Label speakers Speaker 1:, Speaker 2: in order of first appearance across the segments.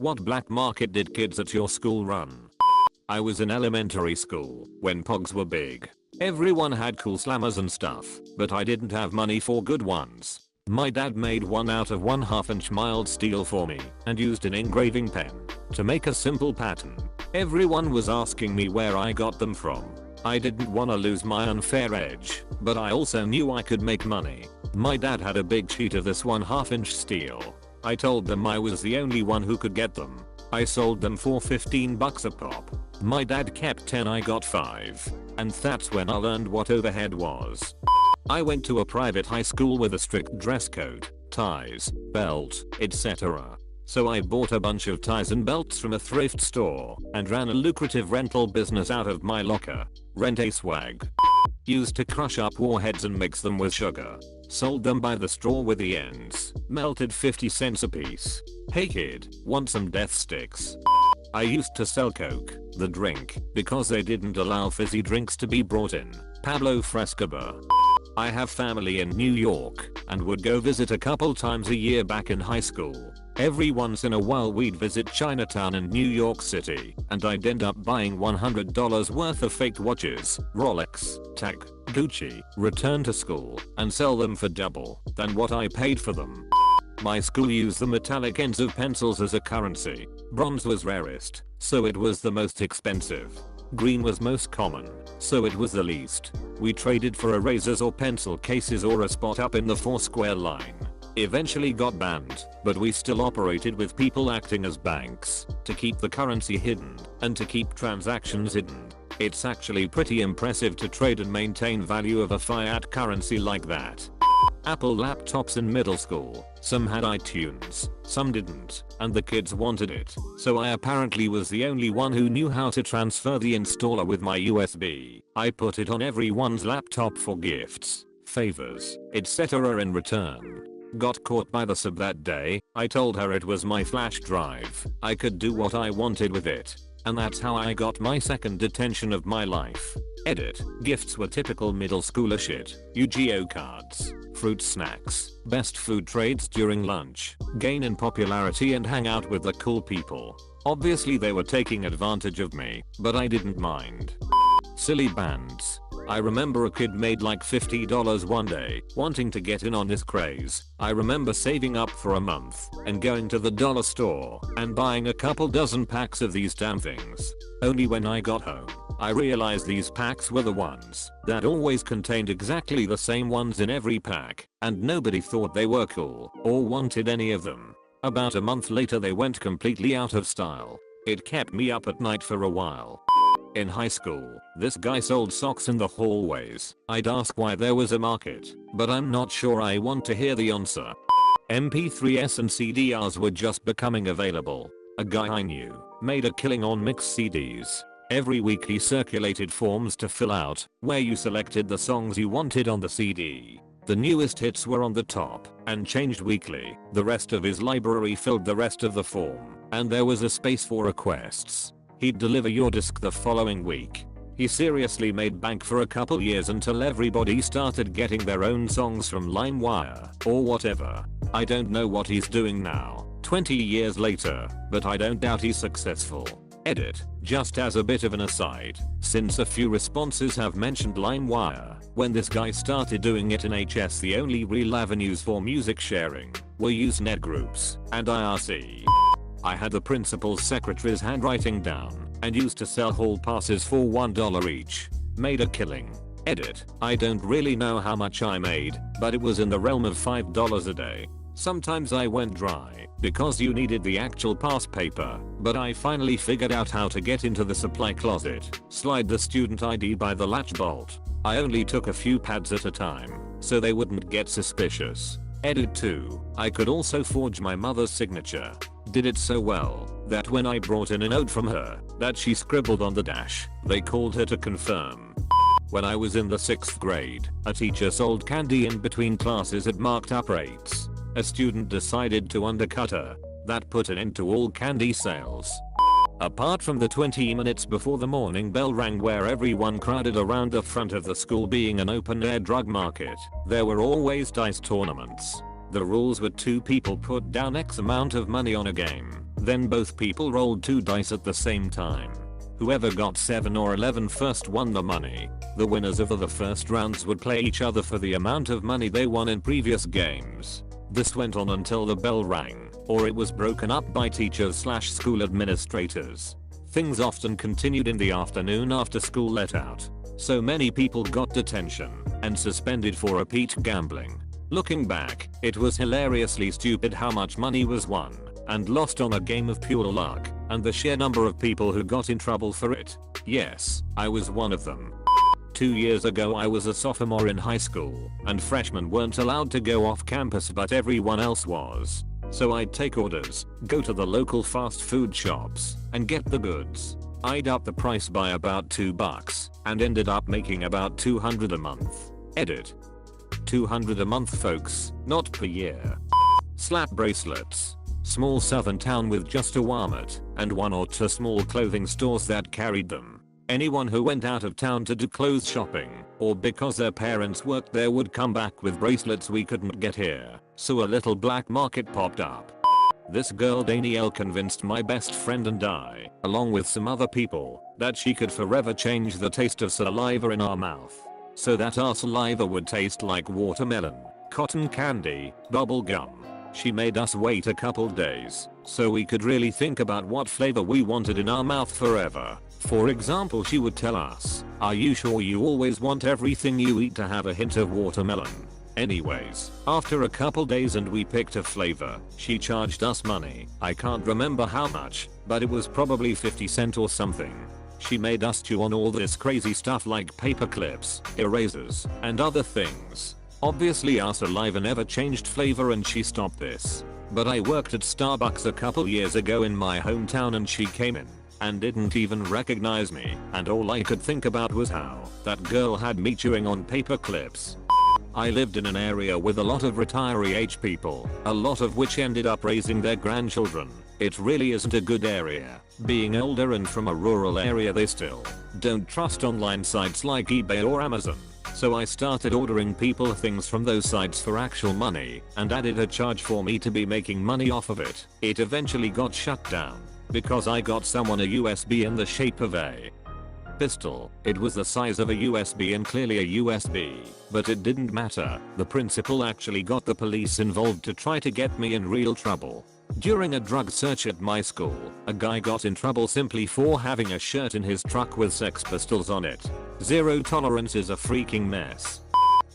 Speaker 1: What black market did kids at your school run? I was in elementary school when pogs were big. Everyone had cool slammers and stuff, but I didn't have money for good ones. My dad made one out of 1/2 inch mild steel for me and used an engraving pen to make a simple pattern. Everyone was asking me where I got them from. I didn't want to lose my unfair edge, but I also knew I could make money. My dad had a big sheet of this 1/2 inch steel. I told them I was the only one who could get them. I sold them for $15 a pop. My dad kept 10, I got 5. And that's when I learned what overhead was. I went to a private high school with a strict dress code, ties, belt, etc. So I bought a bunch of ties and belts from a thrift store and ran a lucrative rental business out of my locker. Rent a swag. Used to crush up warheads and mix them with sugar. Sold them by the straw with the ends. Melted 50 cents a piece. Hey kid, want some death sticks? I used to sell Coke, the drink, because they didn't allow fizzy drinks to be brought in. Pablo Frescobar. I have family in New York and would go visit a couple times a year back in high school. Every once in a while we'd visit Chinatown in New York City and I'd end up buying $100 worth of fake watches, Rolex, Tag, Gucci, return to school and sell them for double than what I paid for them. My school used the metallic ends of pencils as a currency. Bronze was rarest, so it was the most expensive. Green was most common, so it was the least. We traded for erasers or pencil cases or a spot up in the Foursquare line. Eventually got banned, but we still operated with people acting as banks to keep the currency hidden and to keep transactions hidden. It's actually pretty impressive to trade and maintain value of a fiat currency like that. Apple laptops in middle school. Some had iTunes, some didn't, and the kids wanted it, so I apparently was the only one who knew how to transfer the installer with my USB. I put it on everyone's laptop for gifts, favors, etc. in return. Got caught by the sub that day. I told her it was my flash drive. I could do what I wanted with it. And that's how I got my second detention of my life. Edit. Gifts were typical middle schooler shit. Yu-Gi-Oh cards, fruit snacks, best food trades during lunch, gain in popularity and hang out with the cool people. Obviously they were taking advantage of me, but I didn't mind. Silly bands. I remember a kid made like $50 one day, wanting to get in on this craze. I remember saving up for a month and going to the dollar store and buying a couple dozen packs of these damn things. Only when I got home, I realized these packs were the ones that always contained exactly the same ones in every pack, and nobody thought they were cool or wanted any of them. About a month later they went completely out of style. It kept me up at night for a while. In high school, this guy sold socks in the hallways. I'd ask why there was a market, but I'm not sure I want to hear the answer. MP3s and CDRs were just becoming available. A guy I knew made a killing on mixed CDs. Every week he circulated forms to fill out, where you selected the songs you wanted on the CD. The newest hits were on the top and changed weekly. The rest of his library filled the rest of the form, and there was a space for requests. He'd deliver your disc the following week. He seriously made bank for a couple years until everybody started getting their own songs from LimeWire or whatever. I don't know what he's doing now, 20 years later, but I don't doubt he's successful. Edit. Just as a bit of an aside, since a few responses have mentioned LimeWire, when this guy started doing it in HS the only real avenues for music sharing were Usenet groups and IRC. I had the principal's secretary's handwriting down and used to sell hall passes for $1 each. Made a killing. Edit. I don't really know how much I made, but it was in the realm of $5 a day. Sometimes I went dry because you needed the actual pass paper, but I finally figured out how to get into the supply closet, slide the student ID by the latch bolt. I only took a few pads at a time, so they wouldn't get suspicious. Edit 2. I could also forge my mother's signature. Did it so well that when I brought in a note from her that she scribbled on the dash, they called her to confirm. When I was in the 6th grade, a teacher sold candy in between classes at marked up rates. A student decided to undercut her. That put an end to all candy sales. Apart from the 20 minutes before the morning bell rang where everyone crowded around the front of the school being an open-air drug market, there were always dice tournaments. The rules were 2 people put down X amount of money on a game. Then both people rolled 2 dice at the same time. Whoever got 7 or 11 first won the money. The winners of the first rounds would play each other for the amount of money they won in previous games. This went on until the bell rang, or it was broken up by teachers/school administrators. Things often continued in the afternoon after school let out. So many people got detention and suspended for repeat gambling. Looking back, it was hilariously stupid how much money was won and lost on a game of pure luck, and the sheer number of people who got in trouble for it. Yes, I was one of them. 2 years ago I was a sophomore in high school, and freshmen weren't allowed to go off campus but everyone else was. So I'd take orders, go to the local fast food shops, and get the goods. I'd up the price by about $2 and ended up making about $200 a month. Edit. $200 a month folks, not per year. Slap bracelets. Small southern town with just a Walmart and 1 or 2 small clothing stores that carried them. Anyone who went out of town to do clothes shopping or because their parents worked there would come back with bracelets we couldn't get here, so a little black market popped up. This girl Danielle convinced my best friend and I, along with some other people, that she could forever change the taste of saliva in our mouth, so that our saliva would taste like watermelon, cotton candy, bubble gum. She made us wait a couple days so we could really think about what flavor we wanted in our mouth forever. For example, she would tell us, "Are you sure you always want everything you eat to have a hint of watermelon?" Anyways, after a couple days and we picked a flavor, she charged us money. I can't remember how much, but it was probably 50 cents or something. She made us chew on all this crazy stuff like paper clips, erasers, and other things. Obviously our saliva never changed flavor and she stopped this. But I worked at Starbucks a couple years ago in my hometown and she came in and didn't even recognize me, and all I could think about was how that girl had me chewing on paper clips. I lived in an area with a lot of retiree age people, a lot of which ended up raising their grandchildren. It really isn't a good area. Being older and from a rural area, they still don't trust online sites like eBay or Amazon. So I started ordering people things from those sites for actual money and added a charge for me to be making money off of it. It eventually got shut down because I got someone a USB in the shape of a pistol. It was the size of a USB and clearly a USB, but it didn't matter. The principal actually got the police involved to try to get me in real trouble. During a drug search at my school, a guy got in trouble simply for having a shirt in his truck with Sex Pistols on it. Zero tolerance is a freaking mess.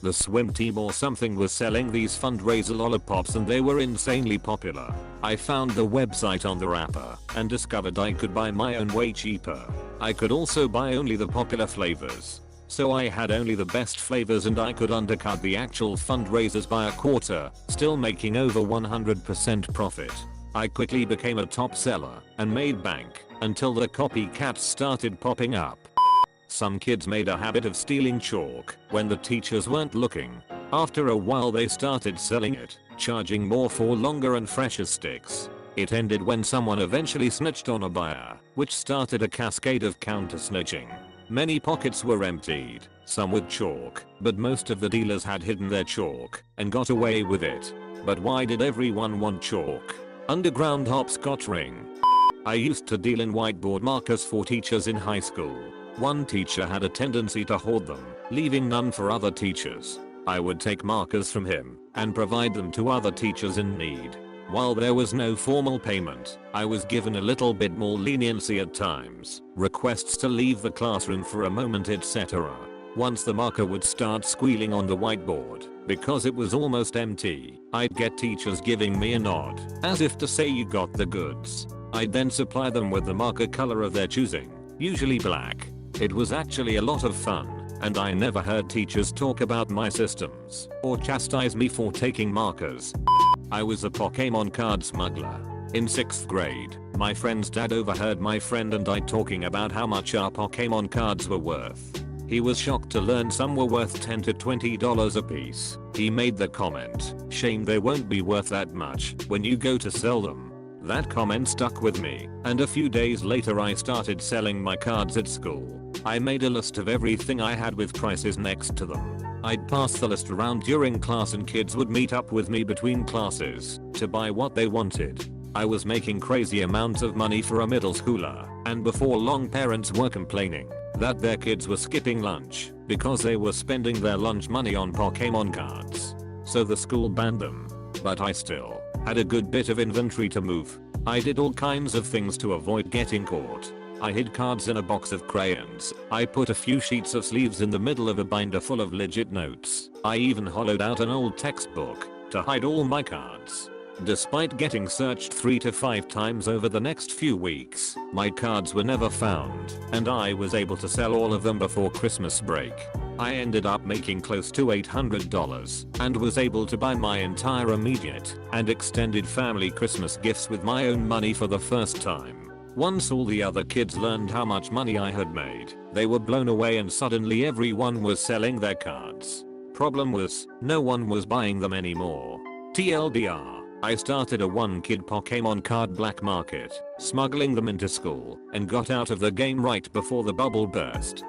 Speaker 1: The swim team or something was selling these fundraiser lollipops and they were insanely popular. I found the website on the wrapper and discovered I could buy my own way cheaper. I could also buy only the popular flavors. So I had only the best flavors and I could undercut the actual fundraisers by a quarter, still making over 100% profit. I quickly became a top seller and made bank until the copycats started popping up. Some kids made a habit of stealing chalk when the teachers weren't looking. After a while they started selling it, charging more for longer and fresher sticks. It ended when someone eventually snitched on a buyer, which started a cascade of counter snitching. Many pockets were emptied, some with chalk, but most of the dealers had hidden their chalk and got away with it. But why did everyone want chalk? Underground hopscotch ring. I used to deal in whiteboard markers for teachers in high school. One teacher had a tendency to hoard them, leaving none for other teachers. I would take markers from him and provide them to other teachers in need. While there was no formal payment, I was given a little bit more leniency at times, requests to leave the classroom for a moment, etc. Once the marker would start squealing on the whiteboard, because it was almost empty, I'd get teachers giving me a nod, as if to say you got the goods. I'd then supply them with the marker color of their choosing, usually black. It was actually a lot of fun, and I never heard teachers talk about my systems or chastise me for taking markers. I was a Pokemon card smuggler. In 6th grade, my friend's dad overheard my friend and I talking about how much our Pokemon cards were worth. He was shocked to learn some were worth $10 to $20 a piece. He made the comment, "Shame they won't be worth that much when you go to sell them." That comment stuck with me, and a few days later I started selling my cards at school. I made a list of everything I had with prices next to them. I'd pass the list around during class and kids would meet up with me between classes to buy what they wanted. I was making crazy amounts of money for a middle schooler, and before long parents were complaining that their kids were skipping lunch because they were spending their lunch money on Pokemon cards. So the school banned them. But I still had a good bit of inventory to move. I did all kinds of things to avoid getting caught. I hid cards in a box of crayons. I put a few sheets of sleeves in the middle of a binder full of legit notes. I even hollowed out an old textbook to hide all my cards. Despite getting searched 3 to 5 times over the next few weeks, my cards were never found, and I was able to sell all of them before Christmas break. I ended up making close to $800 and was able to buy my entire immediate and extended family Christmas gifts with my own money for the first time. Once all the other kids learned how much money I had made, they were blown away and suddenly everyone was selling their cards. Problem was, no one was buying them anymore. TLDR. I started a one-kid Pokemon card black market, smuggling them into school, and got out of the game right before the bubble burst.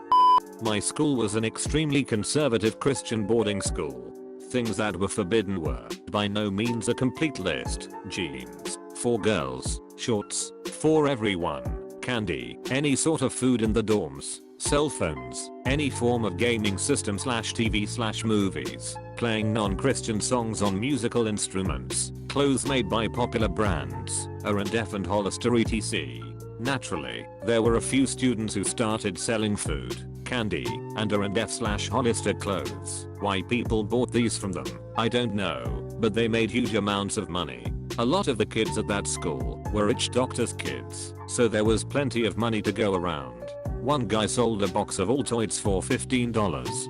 Speaker 1: My school was an extremely conservative Christian boarding school. Things that were forbidden were, by no means a complete list: jeans, for girls, shorts, for everyone, candy, any sort of food in the dorms, cell phones, any form of gaming system /TV/movies, playing non-Christian songs on musical instruments, clothes made by popular brands, R&F and Hollister etc. Naturally, there were a few students who started selling food, candy, and R&F/Hollister clothes. Why people bought these from them, I don't know, but they made huge amounts of money. A lot of the kids at that school were rich doctors' kids, so there was plenty of money to go around. One guy sold a box of Altoids for $15.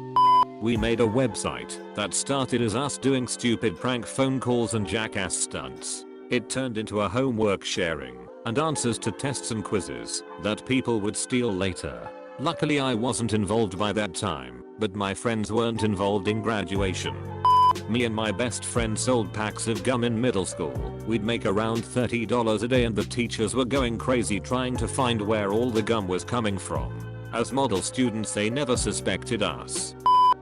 Speaker 1: We made a website that started as us doing stupid prank phone calls and jackass stunts. It turned into a homework sharing and answers to tests and quizzes that people would steal later. Luckily I wasn't involved by that time, but my friends weren't involved in graduation. Me and my best friend sold packs of gum in middle school. We'd make around $30 a day and the teachers were going crazy trying to find where all the gum was coming from. As model students they never suspected us.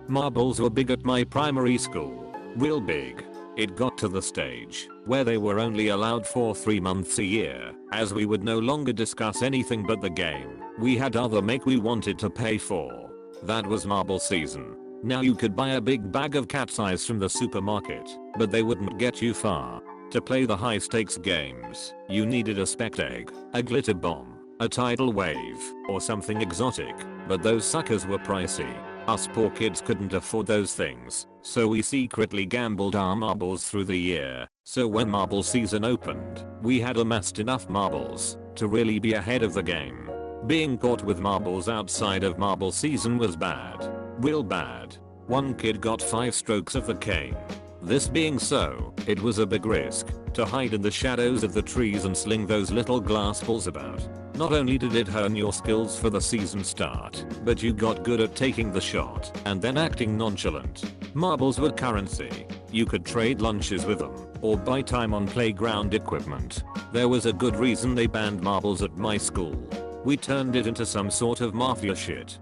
Speaker 1: Marbles were big at my primary school. Real big. It got to the stage where they were only allowed for 3 months a year, as we would no longer discuss anything but the game. We had other make we wanted to pay for. That was marble season. Now you could buy a big bag of cat's eyes from the supermarket, but they wouldn't get you far. To play the high stakes games, you needed a spec egg, a glitter bomb, a tidal wave, or something exotic, but those suckers were pricey. Us poor kids couldn't afford those things, so we secretly gambled our marbles through the year. So when marble season opened, we had amassed enough marbles to really be ahead of the game. Being caught with marbles outside of marble season was bad. Real bad. One kid got 5 strokes of the cane. This being so, it was a big risk to hide in the shadows of the trees and sling those little glass balls about. Not only did it hone your skills for the season start, but you got good at taking the shot and then acting nonchalant. Marbles were currency. You could trade lunches with them or buy time on playground equipment. There was a good reason they banned marbles at my school. We turned it into some sort of mafia shit.